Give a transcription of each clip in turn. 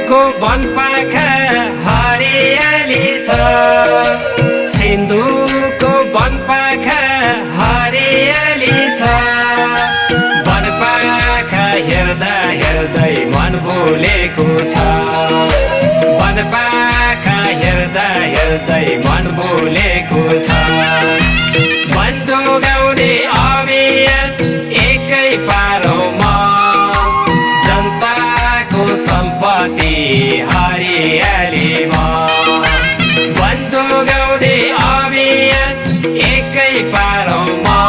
सिन्धुको वनपाखा हरियाली छ, सिन्धुको वनपाखा हरियाली छ। वनपाखा हेर्दा हेर्दै मन भुलेको छ, वनपाखा हेर्दा हेर्दै मन भुलेको छ। वन जोगाउने अभियान एकै पारोमा, जनताको सम्पत्ति हरियालीमा। वन जोगाउने अभियान एकै पारोमा,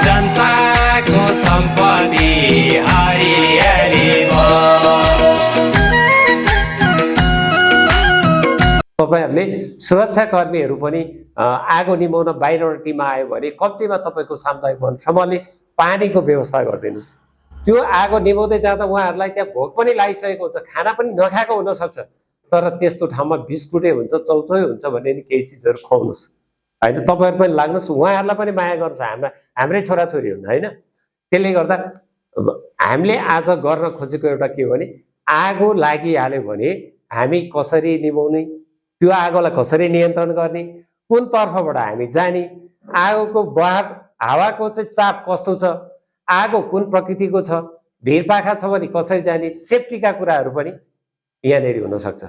जनताको सम्पत्ति हरियालीमा। तपाईहरुले सुरक्षाकर्मीहरू पनि आगो निभाउन बाहिरबाट टिम आयो भने कम्तीमा तपाईको सामुदायिक वन समूहले पानीको व्यवस्था गरिदिनुस्। त्यो आगो निभाउँदै जाँदा उहाँहरूलाई त्यहाँ भोक पनि लागिसकेको हुन्छ, खाना पनि नखाएको हुन सक्छ, तर त्यस्तो ठाउँमा बिस्कुटे हुन्छ, चौचौै हुन्छ भने नि केही चिजहरू खुवाउनुस् हैन। तपाईहरु पनि लाग्नुस्, उहाँहरूलाई पनि माया गर्छ, हाम्रै छोराछोरी हुन् हैन। त्यसले गर्दा हामीले आज गर्न खोजेको एउटा के हो भने आगो लागिहाल्यो भने हामी कसरी निभाउने, त्यो आगोलाई कसरी नियन्त्रण गर्ने, कुन तर्फबाट हामी जाने, आगोको बहाव हावाको चाहिँ चाप कस्तो छ, आगो कुन प्रकृतिको छ, भिरपाखा छ भने कसरी जाने, सेफ्टीका कुराहरू पनि यहाँनिर हुन सक्छ।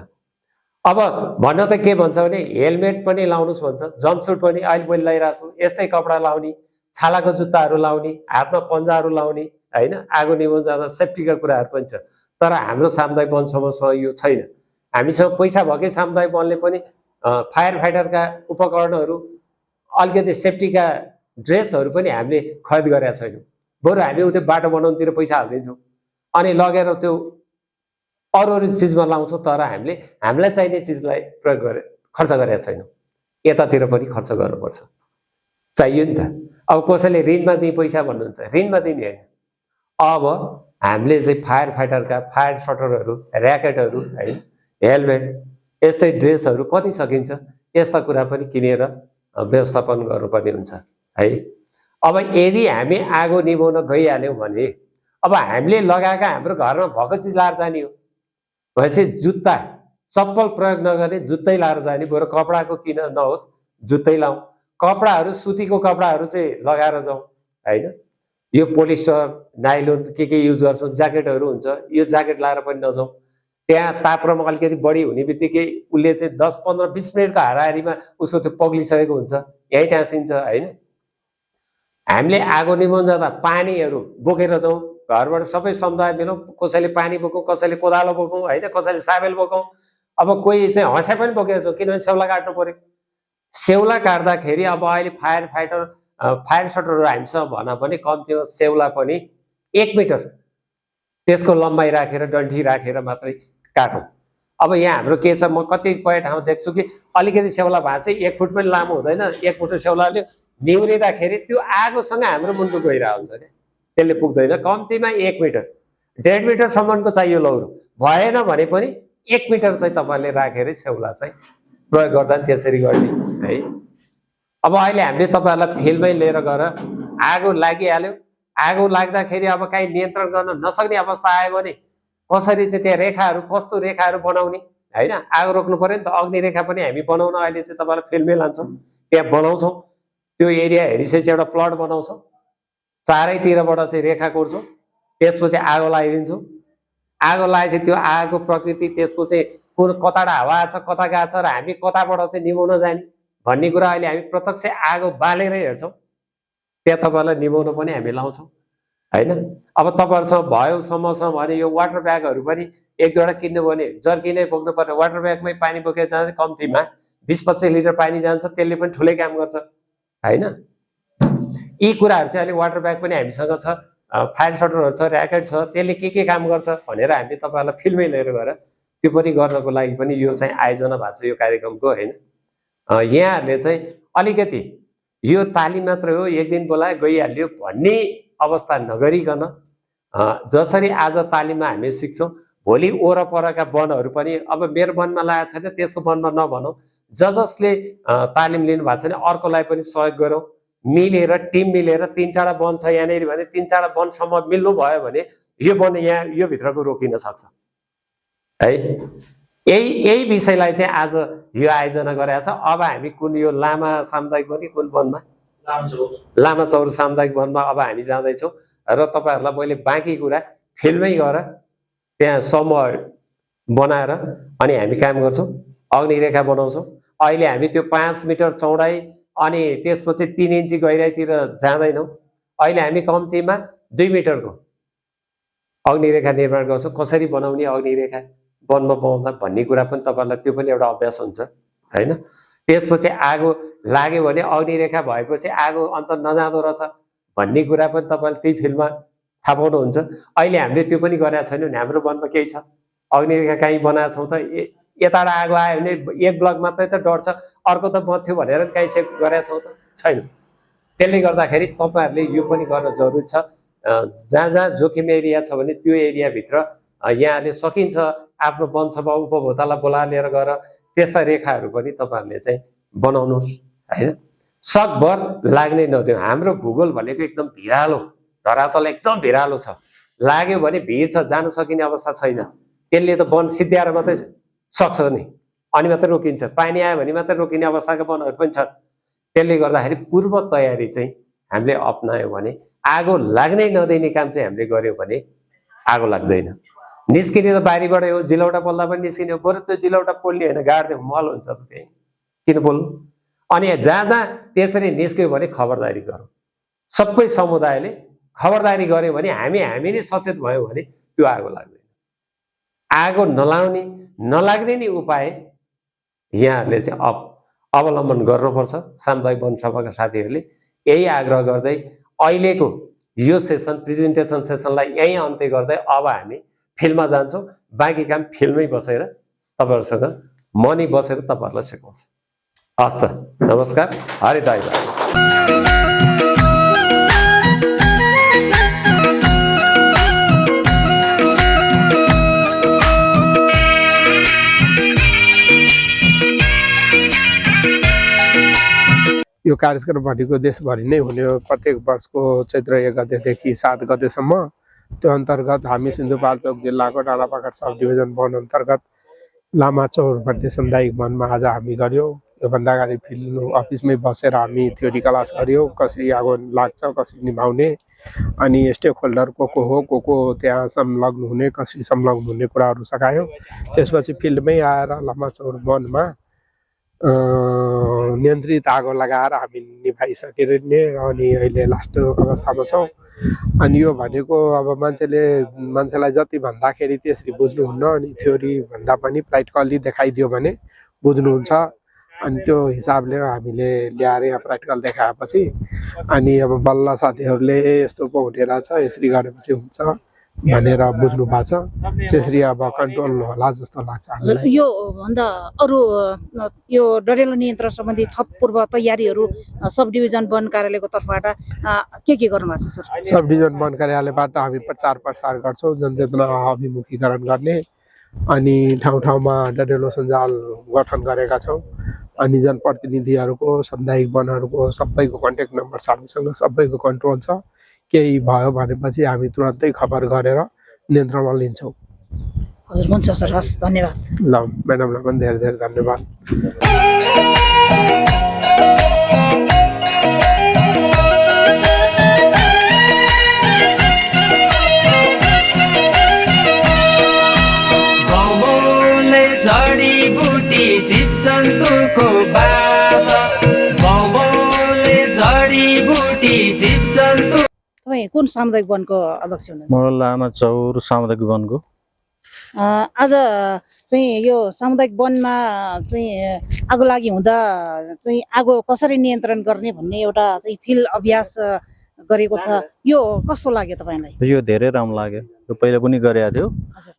अब भन्न त के भन्छ भने हेलमेट पनि लाउनुस् भन्छ, जम्पसुट पनि अहिले मैले लगाइरहेको छु, यस्तै कपडा लाउने, छालाको जुत्ताहरू लाउने, हातमा पन्जाहरू लाउने हैन। आगो निभाउन जाँदा सेफ्टीका कुराहरू पनि छ, तर हाम्रो सामुदायिक वन समूहसँग यो छैन। हामीसँग पैसा भएकै सामुदायिक वनले पनि फायर फाइटरका उपकरणहरू, अलिकति सेफ्टीका ड्रेसहरू पनि हामीले खरिद गरेका छैनौँ। बरु हामी उतै बाटो बनाउनुतिर पैसा हालिदिन्छौँ अनि लगेर त्यो अरू चिजमा लाउँछौँ, तर हामीले हामीलाई चाहिने चिजलाई प्रयोग गरे खर्च गरेका छैनौँ। यतातिर पनि खर्च गर्नुपर्छ, चाहियो नि त। अब कसैले ऋणमा दिए पैसा भन्नुहुन्छ, ऋणमा दिने होइन। अब हामीले चाहिँ फायर फाइटरका फायर सटरहरू, ऱ्याकेटहरू है, हेलमेट, यस्तै ड्रेसहरू कति सकिन्छ, यस्ता कुरा पनि किनेर व्यवस्थापन गर्नुपर्ने हुन्छ है। अब यदि हामी आगो निभाउन गइहाल्यौँ भने अब हामीले लगाएका हाम्रो घरमा भएको चिज लाएर जाने हो भनेपछि जुत्ता, चप्पल प्रयोग नगर्ने, जुत्तै लाएर जाने, बरु कपडाको किन नहोस्, जुत्तै लाउँ। कपडाहरू सुतीको कपडाहरू चाहिँ लगाएर जाउँ हैन। यो पोलिस्टर, नाइलोन के युज गर्छौँ, ज्याकेटहरू हुन्छ, यो ज्याकेट लाएर पनि नजाउँ। त्यहाँ तापक्रम अलिकति बढी हुने बित्तिकै उसले चाहिँ 10, 15, 20 मिनटको हाराहारीमा उसको त्यो पग्लिसकेको हुन्छ, यहीँ टाँसिन्छ हैन। हामीले आगो निभाउन जाँदा पानीहरू बोकेर जाउँ, घरबाट सबै समुदाय मिलौँ, कसैले पानी बोकौँ, कसैले कोदालो बोकौँ हैन, कसैले साबेल बोकौँ। अब कोही चाहिँ हँसिया पनि बोकेर जाउँ, किनभने सेउला काट्नु पर्यो। सेउला काट्दाखेरि अब अहिले फायर फाइटर फायर सटरहरू हामीसँग भन भने कम्तीमा सेउला पनि 1 मिटर त्यसको लम्बाइ राखेर डन्ठी राखेर मात्रै काटौँ। अब यहाँ हाम्रो के छ, म कतिपय ठाउँ देख्छु कि अलिकति सेउला भएको चाहिँ 1 फुट पनि लामो हुँदैन, 1 फुट सेउलाले निहुरिँदाखेरि त्यो आगोसँग हाम्रो मुन्टु गइरहेको हुन्छ क्या, त्यसले पुग्दैन। कम्तीमा 1 मिटर 1.5 मिटरसम्मको चाहियो लौरो, भएन भने पनि 1 मिटर चाहिँ तपाईँले राखेर सेउला चाहिँ प्रयोग गर्दा त्यसरी गर्ने है। अब अहिले हामीले तपाईँहरूलाई फिल्डमै लिएर गएर आगो लागिहाल्यो, आगो लाग्दाखेरि अब काहीँ नियन्त्रण गर्न नसक्ने अवस्था आयो भने कसरी चाहिँ त्यहाँ रेखाहरू, कस्तो रेखाहरू बनाउने हैन। आगो रोक्नु पर्यो नि त, अग्नि रेखा पनि हामी बनाउन अहिले चाहिँ तपाईँलाई फिल्डमै लान्छौँ, त्यहाँ बनाउँछौँ। त्यो एरिया हेरिसकेपछि एउटा प्लट बनाउँछौँ, चारैतिरबाट चाहिँ रेखा कोर्छौँ, त्यसपछि आगो लगाइदिन्छौँ। आगो लगाएपछि त्यो आगोको प्रकृति, त्यसको चाहिँ कुन कताबाट हावा छ, कता गएको छ, र हामी कताबाट चाहिँ निभाउन जाने भन्ने कुरा अहिले हामी प्रत्यक्ष आगो बालेरै हेर्छौँ। त्यहाँ तपाईँहरूलाई निभाउन पनि हामी लाउँछौँ हैन। अब तपाईँहरूसँग भयो समूहसँग भने यो वाटर ब्यागहरू पनि 1-2वटा किन्नु भने जर्किनै बोक्नु पर्ने, वाटर ब्यागमै पानी बोकेर जाँदा कम्तीमा 20-25 लिटर पानी जान्छ, त्यसले पनि ठुलै काम गर्छ हैन। यी कुराहरू चाहिँ अहिले वाटर ब्याग पनि हामीसँग छ, फायर सटरहरू छ, ऱ्याकेट छ, त्यसले के काम गर्छ भनेर हामी तपाईँहरूलाई फिल्डमै लिएर गएर त्यो पनि गर्नको लागि पनि यो चाहिँ आयोजना भएको छ यो कार्यक्रमको हैन। यहाँहरूले चाहिँ अलिकति यो तालिम मात्र हो, एक दिन बोलाए गइहाल्यो भन्ने अवस्था नगरिकन जसरी आज तालिममा हामी सिक्छौँ, भोलि वरपरका वनहरू पनि अब मेरो वनमा लागेको छैन त्यसको वनमा नभनौँ, जसले तालिम लिनु भएको छैन अर्कोलाई पनि सहयोग गरौँ, मिलेर टिम मिलेर 3-4 वन छ यहाँनिर भने 3-4 वनसम्म मिल्नु भयो भने यो वन यहाँ यो भित्रको रोकिन सक्छ है। यही विषयलाई चाहिँ आज यो आयोजना गरेको छ। अब हामी कुन यो लामा सामुदायिक वन कि कुन वनमा, लामा चौर सामुदायिक वनमा अब हामी जाँदैछौँ र तपाईँहरूलाई मैले बाँकी कुरा फिल्डमै गएर त्यहाँ समूह बनाएर अनि हामी काम गर्छौँ, अग्निरेखा बनाउँछौँ। अहिले हामी त्यो 5 मिटर चौडाइ अनि त्यसपछि 3 इन्ची गहिराइतिर जाँदैनौँ। अहिले हामी कम्तीमा 2 मिटरको अग्निरेखा निर्माण गर्छौँ। कसरी बनाउने अग्निरेखा वनमा बनाउँदा भन्ने कुरा पनि तपाईँहरूलाई त्यो पनि एउटा अभ्यास हुन्छ होइन। त्यसपछि आगो लाग्यो भने अग्निरेखा भएपछि आगो अन्त नजाँदो रहेछ भन्ने कुरा पनि तपाईँले त्यही फिल्डमा थाहा पाउनुहुन्छ। अहिले हामीले त्यो पनि गरेका छैनौँ। हाम्रो वनमा केही छ अग्निरेखा कहीँ बनाएको छौँ त यताबाट आगो आयो भने एक ब्लक मात्रै त डढ्छ, अर्को त बन्थ्यो भनेर कहीँ सेभ गरेका छौँ त छैन। त्यसले गर्दाखेरि तपाईँहरूले यो पनि गर्न जरुरी छ। जहाँ जहाँ जोखिम एरिया छ भने त्यो एरियाभित्र यहाँले सकिन्छ आफ्नो वनसभा उपभोक्तालाई बोलाएर लिएर गएर त्यस्ता रेखाहरू पनि तपाईँहरूले चाहिँ बनाउनुहोस् होइन। सकभर लाग्नै नदिउँ। हाम्रो भूगोल भनेको एकदम भिरालो, धरातल एकदम भिरालो छ। लाग्यो भने भिड छ, जान सकिने अवस्था छैन। त्यसले त वन सिद्ध्याएर मात्रै सक्छ नि, अनि मात्रै रोकिन्छ। पानी आयो भने मात्रै रोकिने अवस्थाका वनहरू पनि छन्। त्यसले गर्दाखेरि पूर्व तयारी चाहिँ हामीले अप्नायौँ भने, आगो लाग्नै नदिने काम चाहिँ हामीले गऱ्यौँ भने आगो लाग्दैन। निस्किने त बारीबाट हो, जिलौटा पोल्दा पनि निस्किने हो। बरु त्यो जिलौटा पोल्ने होइन, गाड्ने मल हुन्छ त त्यही, किन पोल्नु। अनि जहाँ जहाँ त्यसरी निस्क्यो भने खबरदारी गरौँ। सबै समुदायले खबरदारी गऱ्यो भने हामी नै सचेत भयौँ भने त्यो आगो लाग्दैन। आगो नलाउने नलाग्ने नि उपाय यहाँहरूले चाहिँ अवलम्बन गर्नुपर्छ। सामुदायिक वन सभाका साथीहरूले यही आग्रह गर्दै अहिलेको यो सेसन प्रेजेन्टेसन सेसनलाई यहीँ अन्त्य गर्दै अब हामी फिल्डमा जान्छौँ। बाँकी काम फिल्डमै बसेर तपाईँहरूसँग मनी बसेर तपाईँहरूलाई सिकाउँछ। हस् त, नमस्कार, हरि दाइ। यो कार्यक्रम भनेको देशभरि नै हुने हो। प्रत्येक वर्षको चैत्र 1 गतेदेखि 7 गतेसम्म। त्यो अन्तर्गत हामी सिन्धुपाल्चोक जिल्लाको डाँडापाखर सब डिभिजन वन अन्तर्गत लामा चौर भन्ने सामुदायिक वनमा आज हामी गऱ्यौँ। योभन्दा अगाडि फिल्ड अफिसमै बसेर हामी थ्योरी क्लास गऱ्यौँ, कसरी आगो लाग्छ, कसरी निभाउने, अनि स्टेक होल्डर को त्यहाँ संलग्न हुने, कसरी संलग्न हुने कुराहरू सकायौँ। त्यसपछि फिल्डमै आएर लामा चौर वनमा नियन्त्रित आगो लगाएर हामी निभाइसकेर नि अनि अहिले लास्ट अवस्थामा छौँ। अनि यो भनेको अब मान्छेलाई जति भन्दाखेरि त्यसरी बुझ्नुहुन्न, अनि थ्योरी भन्दा पनि प्र्याक्टिकल्ली देखाइदियो भने बुझ्नुहुन्छ। अनि त्यो हिसाबले हामीले ल्याएर यहाँ प्र्याक्टिकल देखाएपछि अनि अब बल्ल साथीहरूले यस्तो पो हुने रहेछ, यसरी गरेपछि हुन्छ भनेर बुझ्नु भएको छ। त्यसरी अब कन्ट्रोल होला जस्तो लाग्छ हामीलाई। यो भन्दा अरू यो डडेलो नियन्त्रण सम्बन्धी थप पूर्व तयारीहरू सब डिभिजन वन कार्यालयको तर्फबाट के गर्नु भएको छ सर? सब डिभिजन वन कार्यालयबाट हामी प्रचार प्रसार गर्छौँ, जनचेतना अभिमुखीकरण गर्ने, अनि ठाउँ ठाउँमा डडेलो सञ्जाल गठन गरेका छौँ। अनि जनप्रतिनिधिहरूको, सामुदायिक वनहरूको सबैको कन्ट्याक्ट नम्बर हामीसँग, सबैको कन्ट्रोल छ। केही भयो भनेपछि हामी तुरन्तै खबर गरेर नियन्त्रणमा लिन्छौँ। हजुर, हुन्छ सर, हस्, धन्यवाद। ल म्याडमलाई पनि धेरै धेरै धन्यवाद। जडीबुटी जीवजन्तुको बास, गाउँले जडीबुटी जीवजन्तु। तपाईँ कुन सामुदायिक वनको अध्यक्ष हुनुहुन्छ? म लामा चौर सामुदायिक वनको। आज चाहिँ यो सामुदायिक वनमा चाहिँ आगो लागि हुँदा चाहिँ आगो कसरी नियन्त्रण गर्ने भन्ने एउटा चाहिँ फिल्ड अभ्यास गरेको छ। यो कस्तो लाग्यो तपाईँलाई? यो धेरै राम्रो लाग्यो। यो पहिला पनि गरेको थियो,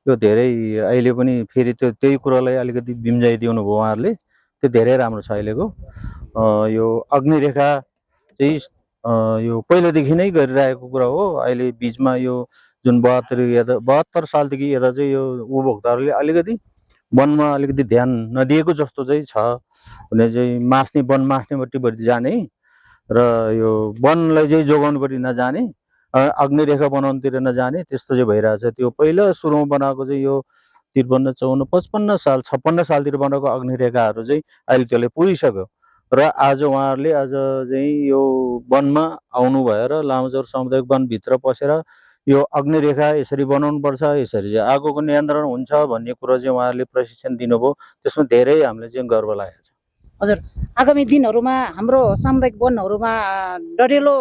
यो धेरै अहिले पनि फेरि त्यही कुरालाई अलिकति बिम्जाइदिनु भयो उहाँहरूले। त्यो धेरै राम्रो छ अहिलेको। यो अग्निरेखा चाहिँ यो पहिलादेखि नै गरिरहेको कुरा हो। अहिले बिचमा यो जुन 72 सालदेखि यता चाहिँ यो उपभोक्ताहरूले अलिकति वनमा अलिकति ध्यान नदिएको जस्तो चाहिँ छ भने चाहिँ वन मास्नेपट्टि बढी जाने र यो वनलाई चाहिँ जोगाउनुपट्टि नजाने, अग्निरेखा बनाउनुतिर नजाने, त्यस्तो चाहिँ भइरहेछ। त्यो पहिला सुरुमा बनाएको चाहिँ यो 53, 54, 55 साल 56 सालतिर बनाएको अग्निरेखाहरू चाहिँ अहिले त्यसले पुरिसक्यो र आज उहाँहरूले आज चाहिँ यो वनमा आउनुभयो र लामाचौर सामुदायिक वनभित्र पसेर यो अग्निरेखा यसरी बनाउनुपर्छ, यसरी चाहिँ आगोको नियन्त्रण हुन्छ भन्ने कुरा चाहिँ उहाँहरूले प्रशिक्षण दिनुभयो। त्यसमा धेरै हामीले चाहिँ गर्व लागेको छ। हजुर, आगामी दिनहरूमा हाम्रो सामुदायिक वनहरूमा डढेलो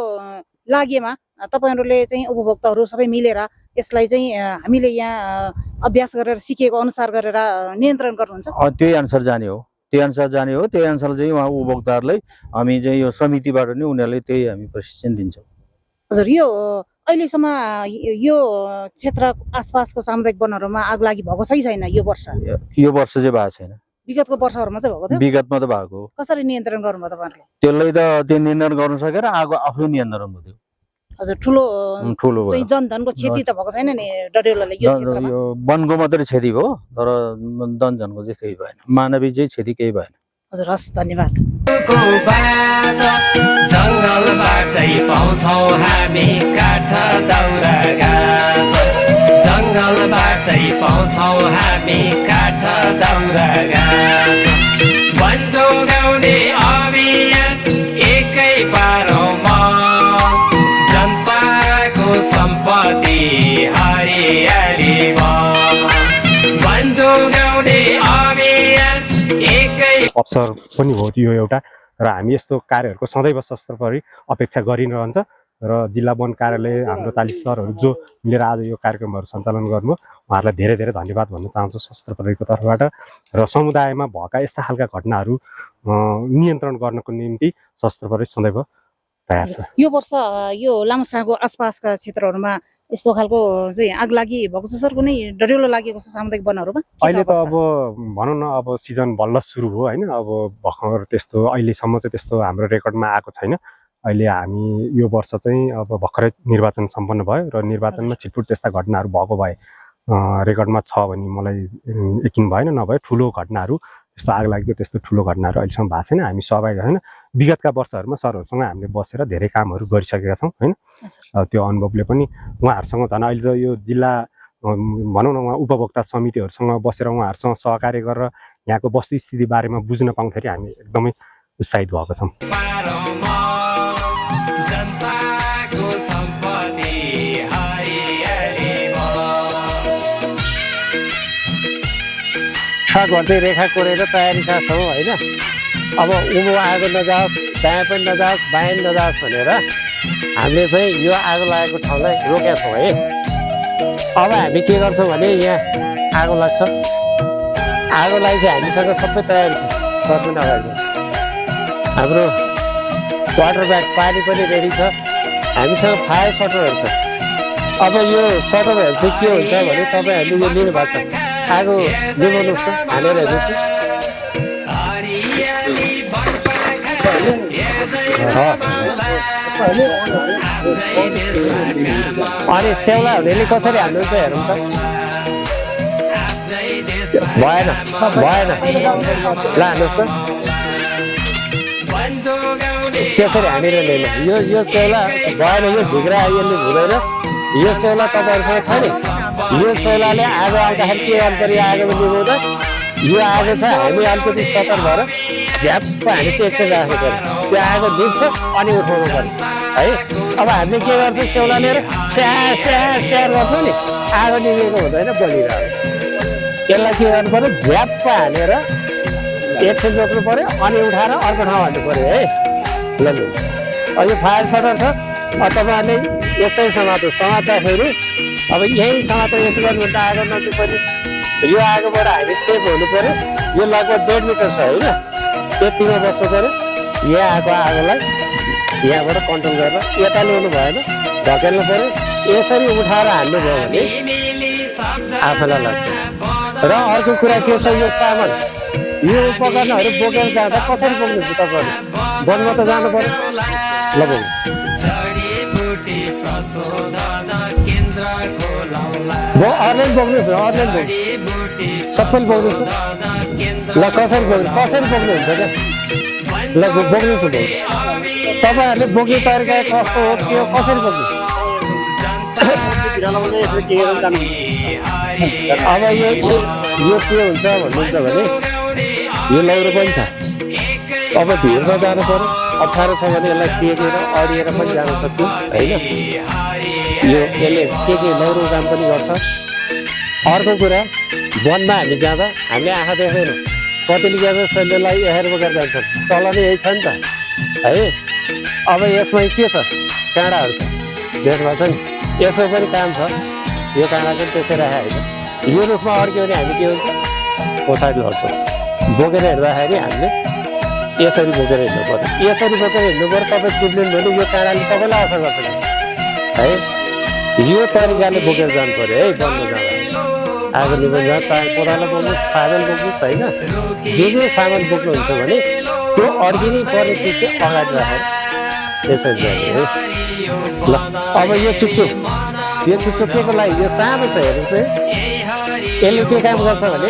लागेमा तपाईहरुले चाहिँ उपभोक्ताहरू सबै मिलेर यसलाई चाहिँ हामीले यहाँ अभ्यास गरेर सिकेको अनुसार गरेर नियन्त्रण गर्नुहुन्छ? त्यही अनुसार जाने हो, त्यही अनुसार जाने हो। त्यही अनुसार चाहिँ उहाँ उपभोक्ताहरूलाई हामी चाहिँ यो समितिबाट नै उनीहरूले त्यही हामी प्रशिक्षण दिन्छौँ। हजुर, यो अहिलेसम्म यो क्षेत्र आसपासको सामुदायिक वनहरूमा आग लागि भएको छैन यो वर्ष? यो वर्ष चाहिँ भएको छैन, विगतको वर्षहरूमा चाहिँ भएको थियो। विगतमा त भएको हो। कसरी नियन्त्रण गर्नुभयो तपाईहरुले? त्यसलाई त त्यो नियन्त्रण गर्न सकेर आगो आफै नियन्त्रण भयो। हजुर, ठुलो भयो। जनधनको क्षति त भएको छैन नि डडेलोले यो क्षेत्रमा? यो वनको मात्रै क्षति भयो, तर जनधनको चाहिँ केही भएन, मानवीय चाहिँ क्षति केही भएन। हजुर, हस्, धन्यवाद। जङ्गलबाटै पाउँछौँ हामी काठ दाउरा घाँस, जङ्गलबाटै पाउँछौँ हामी काठ दाउरा घाँस। वन जोगाउने अभियान एकै पारोमा, जनताको सम्पत्ति हरियालीमा। वन जोगाउने अभियान एकै अवसर पनि हो यो एउटा, र हामी यस्तो कार्यहरूको सदैव सशस्त्र प्रहरी अपेक्षा गरिरहन्छ र जिल्ला वन कार्यालय हाम्रो 40 सरहरू जो मिलेर आज यो कार्यक्रमहरू सञ्चालन गर्नुभयो उहाँहरूलाई धेरै धेरै धन्यवाद भन्न चाहन्छु सशस्त्र प्रहरीको तर्फबाट। र समुदायमा भएका यस्ता खालका घटनाहरू नियन्त्रण गर्नको निम्ति सशस्त्र प्रहरी सदैव तयार छ। यो वर्ष यो लामसाको आसपासका क्षेत्रहरूमा यस्तो खालको चाहिँ आग लागि भएको छ सर? कुनै डढेलो लागेको छ सामुदायिक वनहरूमा? अहिले त अब भनौँ न, अब सिजन बल्ल सुरु हो होइन, अब भर्खर त्यस्तो अहिलेसम्म चाहिँ त्यस्तो हाम्रो रेकर्डमा आएको छैन। अहिले हामी यो वर्ष चाहिँ अब भर्खरै निर्वाचन सम्पन्न भयो र निर्वाचनमा छिटपुट त्यस्ता घटनाहरू भएको भए रेकर्डमा छ भने मलाई यकिन भएन, नभए ठुलो घटनाहरू त्यस्तो आग लागेको त्यस्तो ठुलो घटनाहरू अहिलेसम्म भएको छैन। हामी सहभागी होइन, विगतका वर्षहरूमा सरहरूसँग हामीले बसेर धेरै कामहरू गरिसकेका छौँ होइन। त्यो अनुभवले पनि उहाँहरूसँग झन् अहिले त यो जिल्ला भनौँ न उहाँ उपभोक्ता समितिहरूसँग बसेर उहाँहरूसँग सहकार्य गरेर यहाँको वस्तुस्थिति बारेमा बुझ्न पाउँदाखेरि हामी एकदमै उत्साहित भएको छौँ। सडकहरू चाहिँ रेखा कोरेर तयारी छौँ होइन। अब उँभो आगो नजाओस्, दायाँ पनि नजाओस्, बायाँ पनि नजाओस् भनेर हामीले चाहिँ यो आगो लागेको ठाउँलाई रोकेका छौँ है। अब हामी के गर्छौँ भने यहाँ आगो लाग्छ, आगो लागि चाहिँ हामीसँग सबै तयारी छ। सर पनि अगाडि हाम्रो वाटर ब्याग पानी पनि रेडी छ, हामीसँग फायर सटरहरू छ। अब यो सटरहरू चाहिँ के हुन्छ भने तपाईँहरूले यो लिनु भएको छ, आगो निभाउनुहोस् त, हालेर हेर्नुहोस्। अनि सेउला हुनेले कसरी हाल्नुहुन्छ हेरौँ त? भएन भएन, ल हाल्नुहोस् त। त्यसरी हानेर ल्याएन, यो सेउला भएन, यो झिग्रा यसले हुँदैन। यो सेउला तपाईँहरूसँग छ नि, यो सेउलाले आगो आउँदाखेरि के गर्नु पऱ्यो? आगोमा निभाउँदा यो आगो छ, हामी अलिकति सतर्क भएर झ्याप्प हामी चाहिँ एकछिन राख्नु पऱ्यो, त्यो आगो निप्छ अनि उठाउनु पऱ्यो है। अब हामीले के गर्छौँ, सेउला लिएर स्याहार स्याहार स्याहार गर्छौँ नि, आगो निभेको हुँदैन, बलिरहेको। यसलाई के गर्नु पऱ्यो, झ्याप्प हानेर एकछिन रोक्नु पऱ्यो अनि उठाएर अर्को ठाउँ हाल्नु पऱ्यो है। ल ल, यो फायर सटर छ, तपाईँहरूले यसै समात्दाखेरि अब यहीँ समातो यसो गर्नु भने आगो नजिक पनि यो आगोबाट हामी सेफ हुनु पऱ्यो। यो लगभग 1.5 मिटर छ होइन, त्यतिमा बस्नु पऱ्यो। यहाँ आएको आगोलाई यहाँबाट कन्ट्रोल गरेर यता ल्याउनु भएन, धकेल्नु पऱ्यो। यसरी उठाएर हाल्नुभयो भने आफूलाई लाग्छ। र अर्को कुरा के छ, यो सामान यो उपकरणहरू बोकेर जाँदा कसरी बोक्नुहुन्छ तपाईँहरू? वनमा त जानु पऱ्यो। ल बोक्नु अर्लैन बोक्नुहोस्, अर्लैन बोक्नु, सबैले बोक्नुहोस्। ल कसरी बोक्नुहुन्छ त? ल बोक्नुहोस् न, तपाईँहरूले बोक्ने तरिका कस्तो हो, के हो, कसरी बोक्नु? अब यो के हुन्छ भन्नुहुन्छ भने यो लौरो पनि छ। अब भिरमा जानु पर्यो, अप्ठ्यारो छ भने यसलाई टेकेर अडिएर पनि जान सक्यो होइन। यो यसले के लौरो काम पनि गर्छ। अर्को कुरा, वनमा हामी जाँदा हामीले आँखा देख्दैनौँ, कतिले गर्दा शैलीलाई हेर बगेर जान्छन्, चलनै यही छ नि त है। अब यसमा के छ, काँडाहरू छ, देख्नु छ नि, यसमा पनि काम छ। यो काँडा पनि त्यसै राखेको होइन। यो रुखमा अड्क्यो भने हामी के हुन्छ, पछाडि लड्छौँ। बोकेर हिँड्दाखेरि हामीले यसरी बोकेर हिँड्नु पऱ्यो, यसरी बोकेर हिँड्नु पऱ्यो। तपाईँ चिप्लिनु भने यो काँडाले तपाईँलाई असर गर्छ है। यो तरिकाले बोकेर जानु पऱ्यो है वनमा जाँदा। आगो निभाउनु जाँदा तपाईँ कोदालो बोक्नु, साबुन बोक्नुहोस् होइन। जे सामान बोक्नुहुन्छ भने त्यो अड्किनै पर्ने चिज चाहिँ अगाडि राखेर यसरी जाने है। ल अब यो चुच्चो के को लागि, यो सानो छ हेर्नुहोस् है। यसले के काम गर्छ भने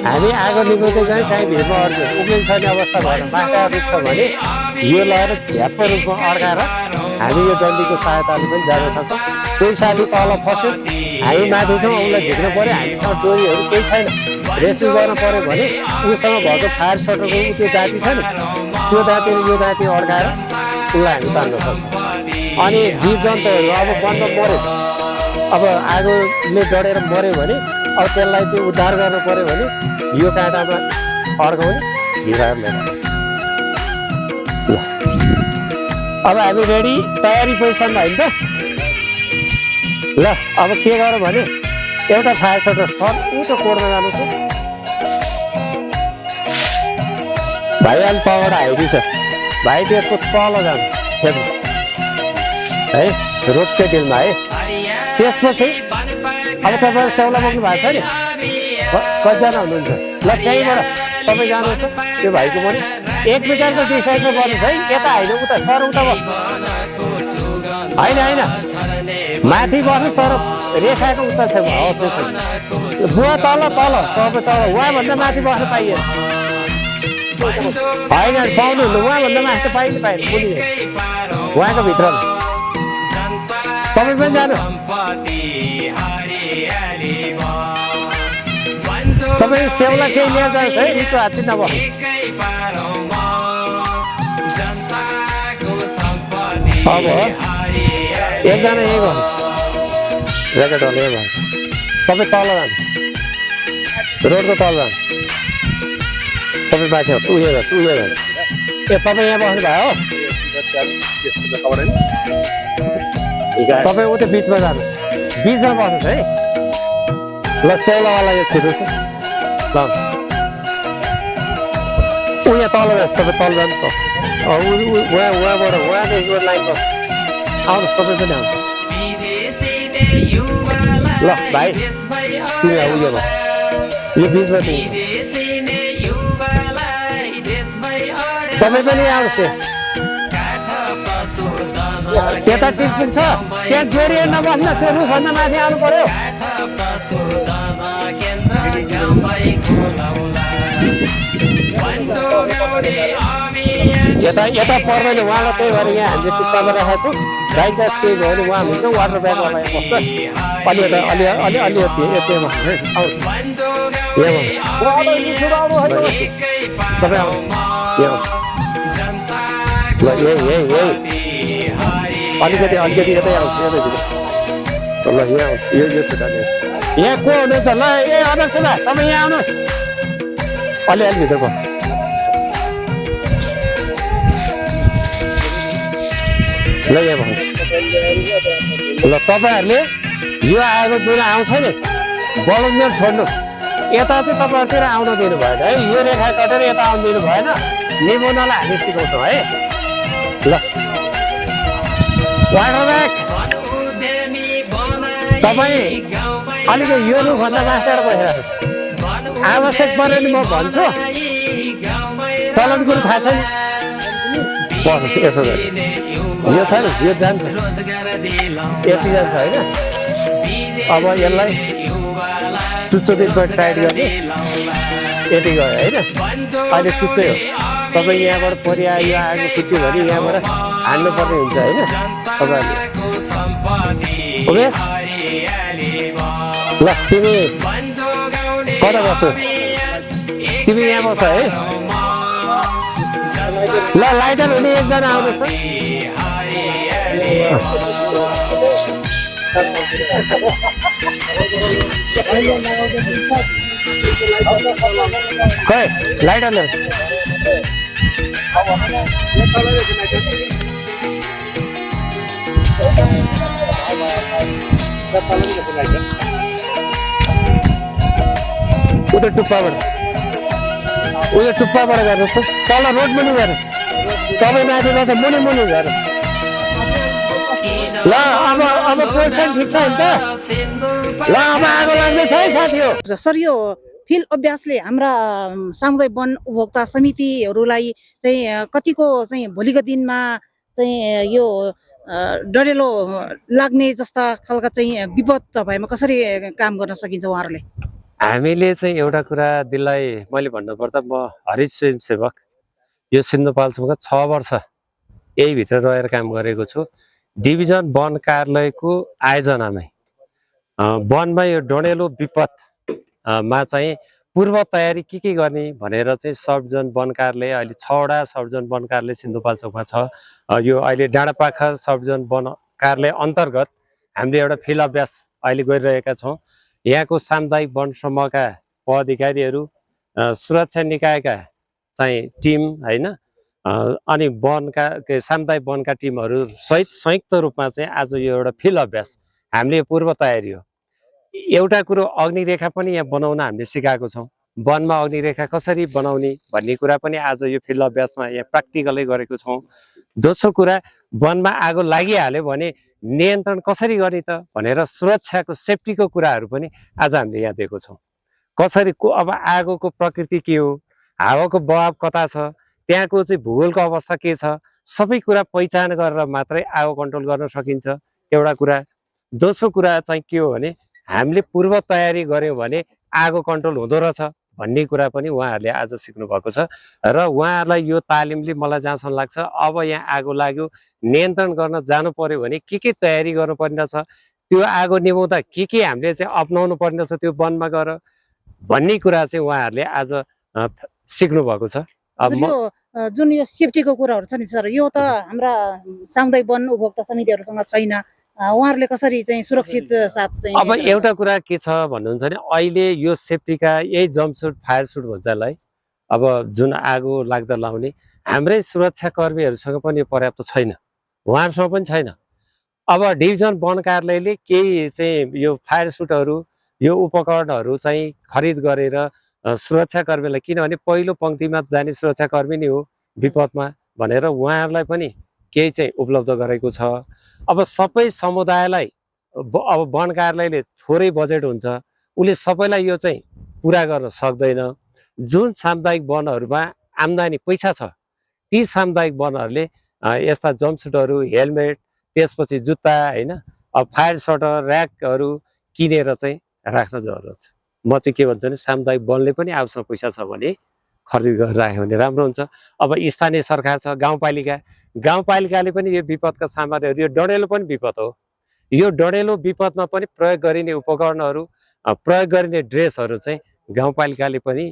हामी आगो निभाउँदै गएँ, काहीँ भिरमा अड्क्यो, उक्लिन छैन अवस्था भएर माटो रुख्छ भने यो लगाएर झ्याप्प रूपमा अड्काएर हामी यो डन्डीको सहायताले पनि जान सक्छौँ। कोही साथी तल फस्यो, हामी माथि छौँ, उसलाई झिक्नु पऱ्यो, हामीसँग डोरीहरू केही छैन, रेस्क्यु गर्नु पऱ्यो भने उसँग भएको फायर सटरको त्यो जाति छ नि, त्यो दाँती र यो दाँती अड्काएर उसलाई हामी तान्न सक्छौँ। अनि जीव जन्तुहरू अब वनमा मऱ्यो, अब आगोले डढेर मऱ्यो भने अब त्यसलाई चाहिँ उद्धार गर्नु पऱ्यो भने यो काँटामा अड्काउने हिराहरू लिएर। ल अब हामी रेडी, तयारी पोजिसनमा होइन त। ल अब के गरौँ भने एउटा फायर सटर सर उतो कोर्न जानु छ भाइ। अहिले तलबाट हाइडी छ भाइ, त्यसको तल जानु खेल्नु है, रोडकै डिलमा है। त्यसपछि अब तपाईँहरू सेउला बोक्नु भएको छ नि, कतिजना हुनुहुन्छ? ल त्यहीँबाट तपाईँ जानुहोस् त, त्यो भाइको पनि एक मिटरको डिस्टेन्समा गर्नुहोस् है। यता होइन उता सर, उता होइन माथि बस्नुहोस्, तर रेखाको उता छ बुवा तल तपाईँ तल, उहाँभन्दा माथि बस्न पाइएन होइन, पाउनुहुन्न। उहाँभन्दा माथि त पाइने मुनि उहाँको भित्रमा तपाईँ पनि जानु। तपाईँ सेउला केही लिएर जानुहोस् है, रितो हात्ती नबस्नु। अब एकजना यही गर्नुहोस्, ऱ्याकेटहरूले यही गर्नु। तपाईँ तल जानुहोस्, रोडको तल जानुहोस्, तपाईँ माथि होस्, उयो जानुहोस्। ए तपाईँ यहाँ बस्नु भयो हो, तपाईँ उता बिचमा जानुहोस्, बिचमा बस्नुहोस् है। ल सेउलावाला यो छिटो छ, ल यहाँ तल जानुहोस्, तपाईँ तल जानु त। उहाँबाट उहाँदेखिको लाइन बस आउनुहोस्, तपाईँ पनि आउनुहोस्। ल भाइ तिमी उयो बस, यो बिचमा तिमी तपाईँ पनि आउनुहोस्। त्यता टिप्पिङ छ, त्यहाँ जोडिएर नबस्न, त्यो रुखभन्दा माथि आउनु पर्यो। यता पर्दैन उहाँलाई, त्यही भएर यहाँ हामीले टिप्पामा राखेको छौँ। बाई चान्स केही भयो भने उहाँ हुन्छ, वाटर ब्यागमा बस्छ अलि यता अलि यति यतिमा आउनुहोस्, तपाईँ आउनुहोस्, यहाँ ल यही अलिकति यतै आउँछ, यतैतिर ल यहाँ आउँछ, यो छुट्टा यहाँ को हुनुहुन्छ? ल ए अध्यक्ष दा तपाईँ यहाँ आउनुहोस्, अलि भित्र बस। ल यहाँ भन्नुहोस्। ल तपाईँहरूले यो आगो जुन आउँछ नि बलुन्जेल छोड्नुहोस्, यता चाहिँ तपाईँहरूतिर आउन दिनु भएन है। यो रेखा कटेर यता आउनु दिनु भएन, निभाउनलाई हामी सिकाउँछौँ है। ल वाटर ब्याग तपाईँ अलिकति यो रुखभन्दा माथिबाट बसिरहेको आवश्यक पऱ्यो नि म भन्छु, चलन कुरो थाहा छ नि, बस्नुहोस् यसो गरी। यो छ नि, यो जान्छ यति जान्छ होइन। अब यसलाई चुच्चो दिनबाट टाइट गर्ने, यति गयो होइन। अहिले चुच्चै हो, तपाईँ यहाँबाट परिआयो, यो आगो फुट्यो भने यहाँबाट हान्नुपर्ने हुन्छ होइन। तपाईँहरूले उमेश ल तिमी कता बस्छौ तिमी यहाँ बस्छ है ल लाइटर हुने एकजना आउनुहोस् त खै लाइटर ल्याऊ उता टुप्पाबाट गर्नुहोस् तल रोड मुनि गएर तपाईँ माथि बस्छ मुनि गएर ल अब पोजिसन ठिक छ नि त ल अब आगो लाग्दैछ है साथी हो सर यो फिल्ड अभ्यासले हाम्रा सामुदायिक वन उपभोक्ता समितिहरूलाई चाहिँ कतिको चाहिँ भोलिको दिनमा चाहिँ यो डढेलो लाग्ने जस्ता खालका चाहिँ विपद भएमा कसरी काम गर्न सकिन्छ उहाँहरूले हामीले चाहिँ एउटा कुरा दिललाई मैले भन्नुपर्दा म हरित स्वयंसेवक यो सिन्धुपाल्चोकमा 6 वर्ष यही भित्र रहेर काम गरेको छु डिभिजन वन कार्यालयको आयोजनामै वनमा यो डढेलो विपद मा चाहिँ पूर्व तयारी के गर्ने भनेर चाहिँ सब डिभिजन वन कार्यालय अहिले 6 वटा सब डिभिजन वन कार्यालय सिन्धुपाल्चोकमा छ यो अहिले डाँडापाखा सब डिभिजन वन कार्यालय अन्तर्गत हामीले एउटा फिल्ड अभ्यास अहिले गरिरहेका छौँ यहाँको सामुदायिक वन समूहका पदाधिकारीहरू सुरक्षा निकायका चाहिँ टिम होइन अनि वनका सामुदायिक वनका टिमहरू सहित संयुक्त रूपमा चाहिँ आज यो एउटा फिल्ड अभ्यास हामीले पूर्व तयारी हो एउटा कुरो अग्निरेखा पनि यहाँ बनाउन हामीले सिकाएको छौँ वनमा अग्निरेखा कसरी बनाउने भन्ने कुरा पनि आज यो फिल्ड अभ्यासमा यहाँ प्र्याक्टिकलै गरेको छौँ दोस्रो कुरा वनमा आगो लागिहाल्यो भने नियन्त्रण कसरी गर्ने त भनेर सुरक्षाको सेफ्टीको कुराहरू पनि आज हामीले यहाँ दिएको छौँ कसरी अब आगोको प्रकृति के हो हावाको बहाव कता छ त्यहाँको चाहिँ भूगोलको अवस्था के छ सबै कुरा पहिचान गरेर मात्रै आगो कन्ट्रोल गर्न सकिन्छ एउटा कुरा दोस्रो कुरा चाहिँ के हो भने हामीले पूर्व तयारी गर्यौँ भने आगो कन्ट्रोल हुँदो रहेछ भन्ने कुरा पनि उहाँहरूले आज सिक्नु भएको छ र उहाँहरूलाई यो तालिमले मलाई जहाँसम्म लाग्छ अब यहाँ आगो लाग्यो नियन्त्रण गर्न जानु पर्यो भने के तयारी गर्नुपर्ने छ त्यो आगो निभाउँदा के हामीले चाहिँ अपनाउनु पर्ने छ त्यो वनमा गएर भन्ने कुरा चाहिँ उहाँहरूले आज सिक्नु भएको छ जुन यो सेफ्टीको कुराहरू छ नि सर यो त हाम्रा सामुदायिक वन उपभोक्ता समितिहरूसँग छैन उहाँहरूले कसरी चाहिँ सुरक्षित साथ चाहिँ अब एउटा कुरा के छ भन्नुहुन्छ भने अहिले यो सेफ्टीका यही जम्पसुट फायर सुट भन्छ यसलाई अब जुन आगो लाग्दा लाउने हाम्रै सुरक्षा कर्मीहरूसँग पनि पर्याप्त छैन उहाँहरूसँग पनि छैन अब डिभिजन वन कार्यालयले केही चाहिँ यो फायर सुटहरू यो उपकरणहरू चाहिँ खरिद गरेर सुरक्षा कर्मीलाई किनभने पहिलो पङ्क्तिमा जाने सुरक्षा कर्मी नै हो विपदमा भनेर उहाँहरूलाई पनि केही चाहिँ उपलब्ध गरेको छ अब सबै समुदायलाई अब वन कार्यालयले थोरै बजेट हुन्छ उसले सबैलाई यो चाहिँ पुरा गर्न सक्दैन जुन सामुदायिक वनहरूमा आम्दानी पैसा छ ती सामुदायिक वनहरूले यस्ता जम्पसुटहरू हेलमेट त्यसपछि जुत्ता होइन अब फायर सटर ऱ्याकहरू किनेर चाहिँ राख्न जरुरत छ म चाहिँ के भन्छु भने सामुदायिक वनले पनि आफूसँग पैसा छ भने खरिद गरेर राख्यो भने राम्रो हुन्छ अब स्थानीय सरकार छ गाउँपालिकाले पनि यो विपदका सामग्रीहरू यो डढेलो पनि विपद हो यो डढेलो विपदमा पनि प्रयोग गरिने उपकरणहरू प्रयोग गरिने ड्रेसहरू चाहिँ गाउँपालिकाले पनि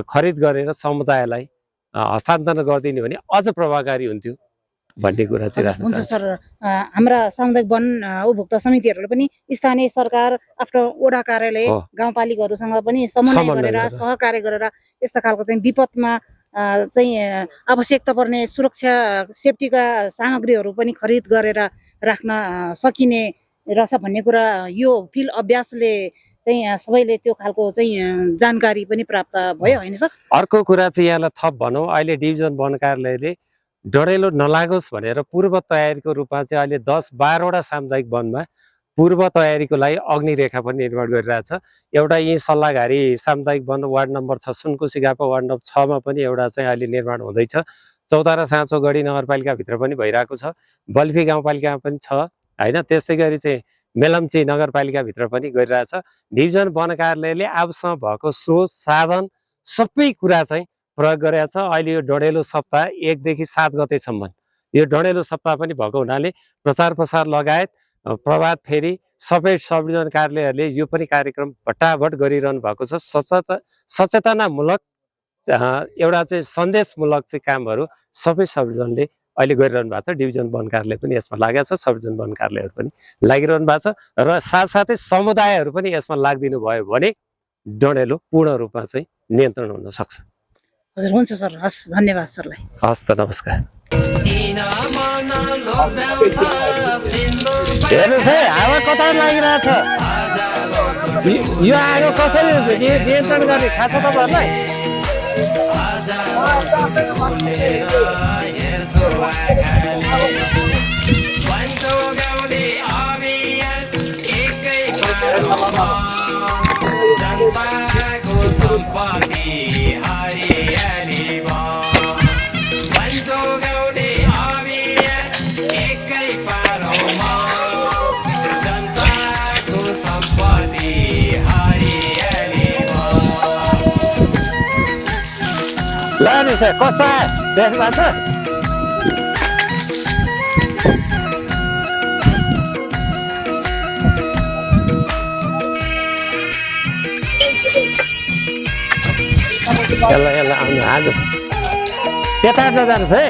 खरिद गरेर समुदायलाई हस्तान्तरण गरिदिने भने अझ प्रभावकारी हुन्थ्यो भन्ने कुरा चाहिँ राख्नु हुन्छ सर हाम्रा सामुदायिक वन उपभोक्ता समितिहरूले पनि स्थानीय सरकार आफ्नो वडा कार्यालय गाउँपालिकाहरूसँग पनि समन्वय गरेर सहकार्य गरेर यस्ता खालको चाहिँ विपदमा चाहिँ आवश्यकता पर्ने सुरक्षा सेफ्टीका सामग्रीहरू पनि खरिद गरेर राख्न सकिने रहेछ भन्ने कुरा यो फिल्ड अभ्यासले चाहिँ सबैले त्यो खालको चाहिँ जानकारी पनि प्राप्त भयो होइन सर अर्को कुरा चाहिँ यहाँलाई थप भनौँ अहिले डिभिजन वन कार्यालयले डढेलो नलागोस् भनेर पूर्व तयारीको रूपमा चाहिँ अहिले 10-12 वटा सामुदायिक वनमा पूर्व तयारीको लागि अग्निरेखा पनि निर्माण गरिरहेछ एउटा यही सल्लाहघारी सामुदायिक वन वार्ड नम्बर 6 सुनकोशी गापा वार्ड नम्बर 6 मा पनि एउटा चाहिँ अहिले निर्माण हुँदैछ चौतारा साँचोगढी नगरपालिकाभित्र पनि भइरहेको छ बल्फी गाउँपालिकामा पनि छ होइन त्यस्तै गरी चाहिँ मेलम्ची नगरपालिकाभित्र पनि गरिरहेछ डिभिजन वन कार्यालयले आफूसँग भएको स्रोत साधन सबै कुरा चाहिँ प्रयोग गरेका छ अहिले यो डढेलो सप्ताह 1 देखि 7 गतेसम्म यो डढेलो सप्ताह पनि भएको हुनाले प्रचार प्रसार लगायत प्रभात फेरि सबै सब डिभिजन कार्यालयहरूले यो पनि कार्यक्रम भट्टाभट गरिरहनु भएको छ। सचेतनामूलक एउटा चाहिँ सन्देशमूलक चाहिँ कामहरू सबै सब डिभिजनले अहिले गरिरहनु भएको छ। डिभिजन वन कार्यालय पनि यसमा लागेको छ, सब डिभिजन वन कार्यालयहरू पनि लागिरहनु भएको छ र साथसाथै समुदायहरू पनि यसमा लागिदिनु भयो भने डडेलो पूर्ण रूपमा चाहिँ नियन्त्रण हुन सक्छ। हजुर हुन्छ सर, हस् धन्यवाद सरलाई। हस् त नमस्कार। हेर्नुहोस् है हावा कता लागिरहेछ, यो आगो कसरी नियन्त्रण गर्ने थाहा छ तपाईँहरूलाई? लानु छ कस्तो देख्नु भएको छ? यसलाई आउनु आज त्यताबाट जानुहोस् है,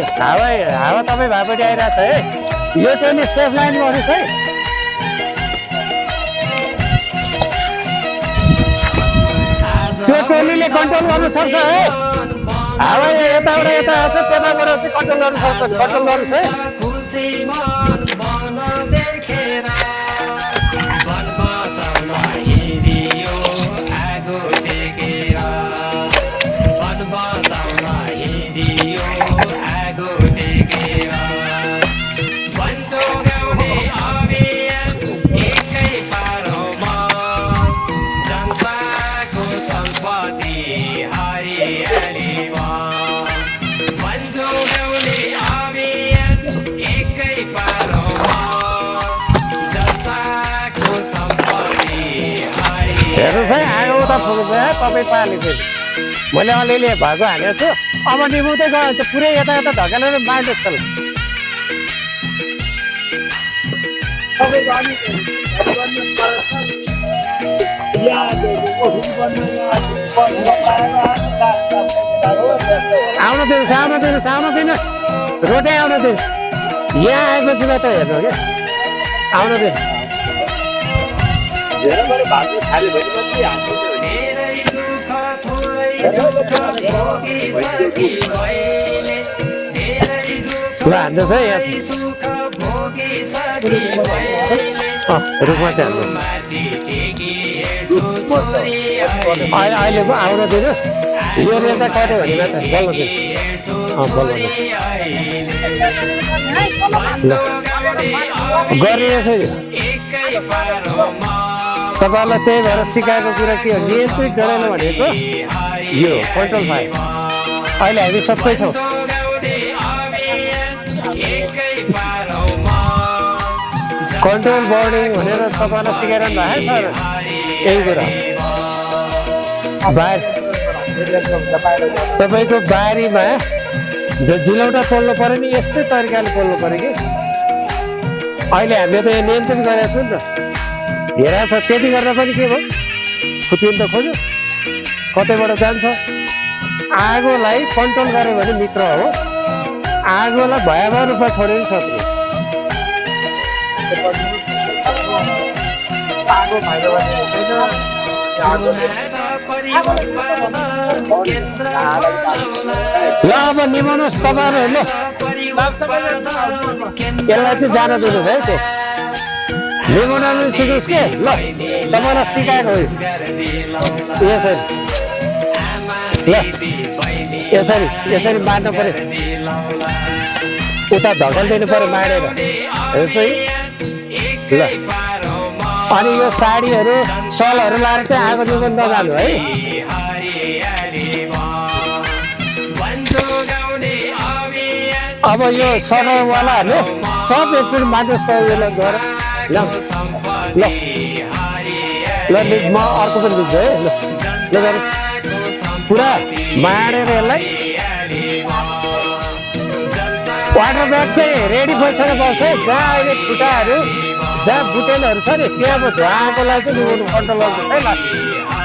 हावा तपाईँ भएपट्टि आइरहेको छ है। यो ट्रेन सेफ लाइनमा आउनुहोस् है। त्यो टोलीले कन्ट्रोल गर्नु सक्छ है। हावा यताबाट यता आउँछ, त्यताबाट चाहिँ कन्ट्रोल गर्नु सक्छ। कन्ट्रोल गर्नुहोस् है। हेर्नुहोस् है आगो उता फुक्छ है, तपाईँ पाले फेरि मैले अलिअलि भएको हालेको छु। अब निभाउँदै गयो भने पुरै यता यता धकेलेर बाँड्नुहोस् त। आउन दिनुहोस् रोटै आउन दिनुहोस्। यहाँ आएपछि त हेर्नु क्या, आउन दिनु। ल हान्नुहोस् है यहाँ रुखमा चाहिँ अहिले आउन दिनुहोस्। यो रेचा कट्यो भने मात्र बल्ल गरिरहेछ तपाईँहरूलाई। त्यही भएर सिकाएको कुरा के हो, नियन्त्रित गरेन भनेको यो कन्ट्रोल फायर। अहिले हामी सबै छौँ। कन्ट्रोल बर्डिङ भनेर तपाईँलाई सिकाइरहनु भएको छ यही कुरा। तपाईँको बारीमा जिलौटा पोल्नु पऱ्यो नि, यस्तै तरिकाले पोल्नु पऱ्यो कि। अहिले हामीले त यो नियन्त्रण गरेका छौँ नि त, घेरा छ। त्यति गर्दा पनि के भयो, खुतिन त खोज्यो कतैबाट जान्छ। आगोलाई कन्ट्रोल गर्यो भने मित्र हो, आगोलाई भयावह रूपमा छोड्यो नि शत्रु। ल अब निभाउनुहोस् तपाईँहरू। ल यसलाई चाहिँ जान दिनुहोस् है, त्यो निभाउन सिक्नुहोस् के। ल तपाईँलाई सिकाएको हो यसरी। ल यसरी मार्नु पऱ्यो, उता धकेलिदिनु पऱ्यो माडेर यसै। ल अनि यो साडीहरू सलहरू लाएर चाहिँ आगो निभाउन नजानु है। अब यो सरवालाहरूले सब एकचोटि मार्नुहोस् त यसलाई गएर। ल ल ल म अर्को पनि दिन्छु है। ल ल पुरा माडेर यसलाई। वाटर ब्याग चाहिँ रेडी भइसकेको छ है। जहाँ अहिले खुट्टाहरू जहाँ बुटेलहरू छ नि त्यहाँ अब धुवा आएकोलाई चाहिँ रिमोट कन्ट्रोल गर्नु खै लाग्छ